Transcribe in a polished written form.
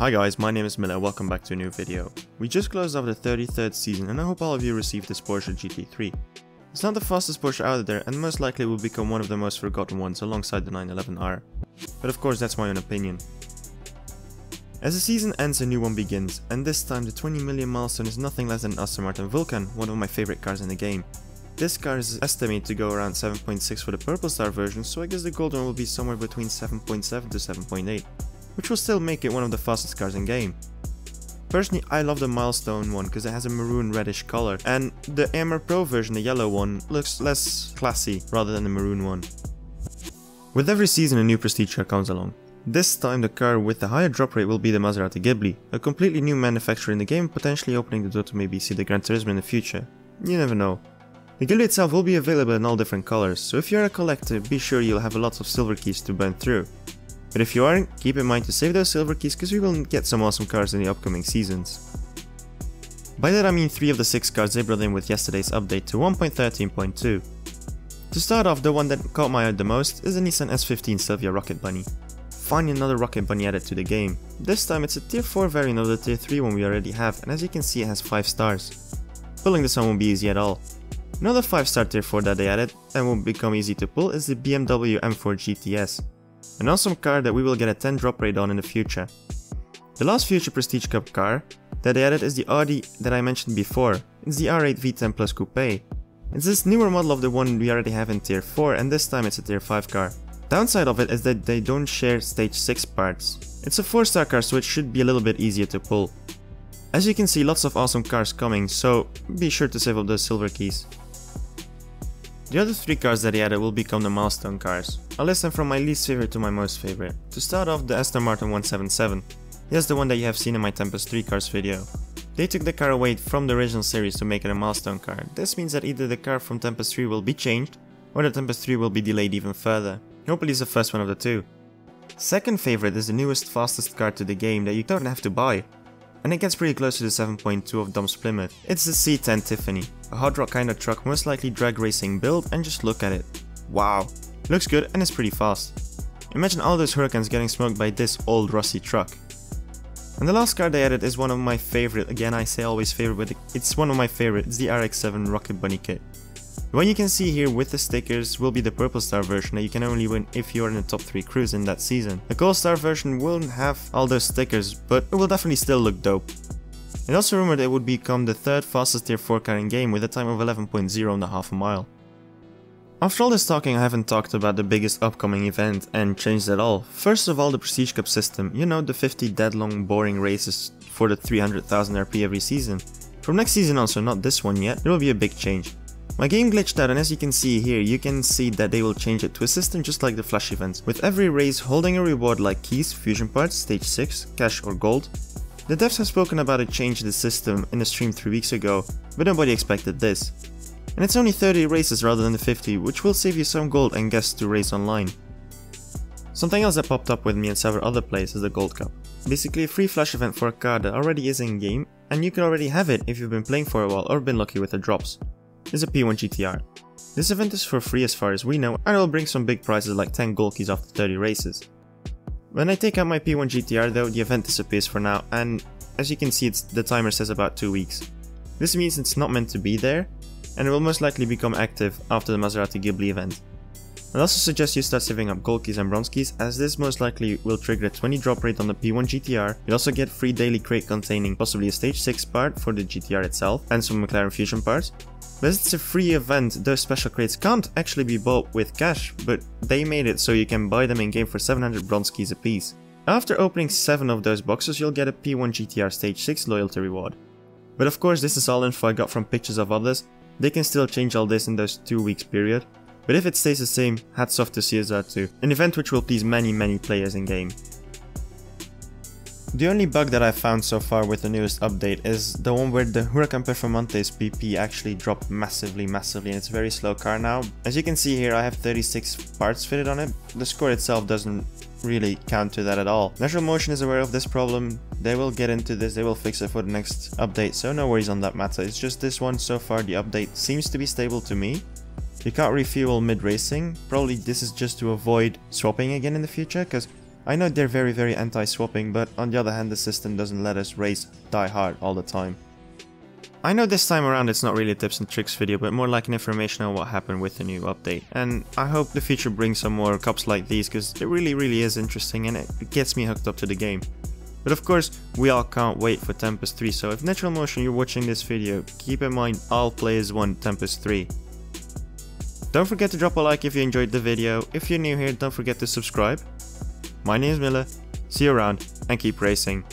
Hi guys, my name is Miller, welcome back to a new video. We just closed off the 33rd season and I hope all of you received this Porsche GT3. It's not the fastest Porsche out there and most likely will become one of the most forgotten ones alongside the 911R. But of course that's my own opinion. As the season ends, a new one begins, and this time the 20 million milestone is nothing less than Aston Martin Vulcan, one of my favorite cars in the game. This car is estimated to go around 7.6 for the purple star version, so I guess the gold one will be somewhere between 7.7 to 7.8, which will still make it one of the fastest cars in game. Personally, I love the milestone one because it has a maroon reddish color, and the AMR Pro version, the yellow one, looks less classy rather than the maroon one. With every season a new prestige car comes along. This time the car with the higher drop rate will be the Maserati Ghibli, a completely new manufacturer in the game, potentially opening the door to maybe see the Gran Turismo in the future. You never know. The Ghibli itself will be available in all different colors, so if you're a collector, be sure you'll have lots of silver keys to burn through. But if you aren't, keep in mind to save those silver keys because we will get some awesome cars in the upcoming seasons. By that I mean 3 of the 6 cars they brought in with yesterday's update to 1.13.2. To start off, the one that caught my eye the most is the Nissan S15 Silvia Rocket Bunny. Finally another Rocket Bunny added to the game. This time it's a tier 4 variant of the tier 3 one we already have, and as you can see it has 5 stars. Pulling this one won't be easy at all. Another 5-star tier 4 that they added and won't become easy to pull is the BMW M4 GTS. An awesome car that we will get a 10 drop rate on in the future. The last future Prestige Cup car that they added is the Audi that I mentioned before. It's the R8 V10 Plus Coupe. It's this newer model of the one we already have in tier 4 and this time it's a tier 5 car. Downside of it is that they don't share stage 6 parts. It's a 4-star car so it should be a little bit easier to pull. As you can see, lots of awesome cars coming, so be sure to save up those silver keys. The other 3 cars that they added will become the milestone cars. I'll list them from my least favorite to my most favorite. To start off, the Aston Martin 177. Here's the one that you have seen in my Tempest 3 cars video. They took the car away from the original series to make it a milestone car. This means that either the car from Tempest 3 will be changed, or the Tempest 3 will be delayed even further. Hopefully it's the first one of the two. Second favorite is the newest fastest car to the game that you don't have to buy. And it gets pretty close to the 7.2 of Dom's Plymouth. It's the C10 Tiffany, a hot rod kind of truck, most likely drag racing build, and just look at it. Wow, looks good and it's pretty fast. Imagine all those Hurricanes getting smoked by this old rusty truck. And the last car they added is one of my favorite, again I say always favorite, but it's one of my favorite, it's the RX-7 Rocket Bunny kit. The one you can see here with the stickers will be the purple star version that you can only win if you are in the top 3 crews in that season. The gold star version won't have all those stickers, but it will definitely still look dope. It also rumored it would become the 3rd fastest tier 4 car in game with a time of 11.0 in the half a mile. After all this talking, I haven't talked about the biggest upcoming event and changed at all. First of all, the Prestige Cup system, you know, the 50 dead long boring races for the 300,000 RP every season. From next season also, not this one yet, there will be a big change. My game glitched out and as you can see here, you can see that they will change it to a system just like the Flash events, with every race holding a reward like keys, fusion parts, stage 6, cash or gold. The devs have spoken about a change in the system in a stream 3 weeks ago, but nobody expected this. And it's only 30 races rather than the 50, which will save you some gold and guests to race online. Something else that popped up with me and several other players is the Gold Cup. Basically a free Flash event for a car that already is in game, and you can already have it if you've been playing for a while or been lucky with the drops. Is a P1 GTR. This event is for free as far as we know and it will bring some big prizes like 10 gold keys after 30 races. When I take out my P1 GTR though, the event disappears for now and as you can see the timer says about 2 weeks. This means it's not meant to be there and it will most likely become active after the Maserati Ghibli event. I'd also suggest you start saving up gold keys and bronze keys as this most likely will trigger a 20 drop rate on the P1 GTR. You'll also get free daily crate containing possibly a stage 6 part for the GTR itself and some McLaren Fusion parts. But as it's a free event, those special crates can't actually be bought with cash, but they made it so you can buy them in game for 700 bronze keys apiece. After opening 7 of those boxes you'll get a P1 GTR stage 6 loyalty reward. But of course this is all info I got from pictures of others, they can still change all this in those 2 weeks period. But if it stays the same, hats off to CSR too, an event which will please many players in game. The only bug that I've found so far with the newest update is the one where the Huracan Performante's PP actually dropped massively and it's a very slow car now. As you can see here I have 36 parts fitted on it, the score itself doesn't really count to that at all. Natural Motion is aware of this problem, they will get into this, they will fix it for the next update, so no worries on that matter. It's just this one so far, the update seems to be stable to me. You can't refuel mid-racing, probably this is just to avoid swapping again in the future, because I know they're very anti-swapping, but on the other hand the system doesn't let us race die hard all the time. I know this time around it's not really a tips and tricks video, but more like an information on what happened with the new update. And I hope the future brings some more cups like these, because it really is interesting and it gets me hooked up to the game. But of course, we all can't wait for Tempest 3, so if Natural Motion you're watching this video, keep in mind I'll play as one Tempest 3. Don't forget to drop a like if you enjoyed the video. If you're new here, don't forget to subscribe. My name is Miller, see you around and keep racing.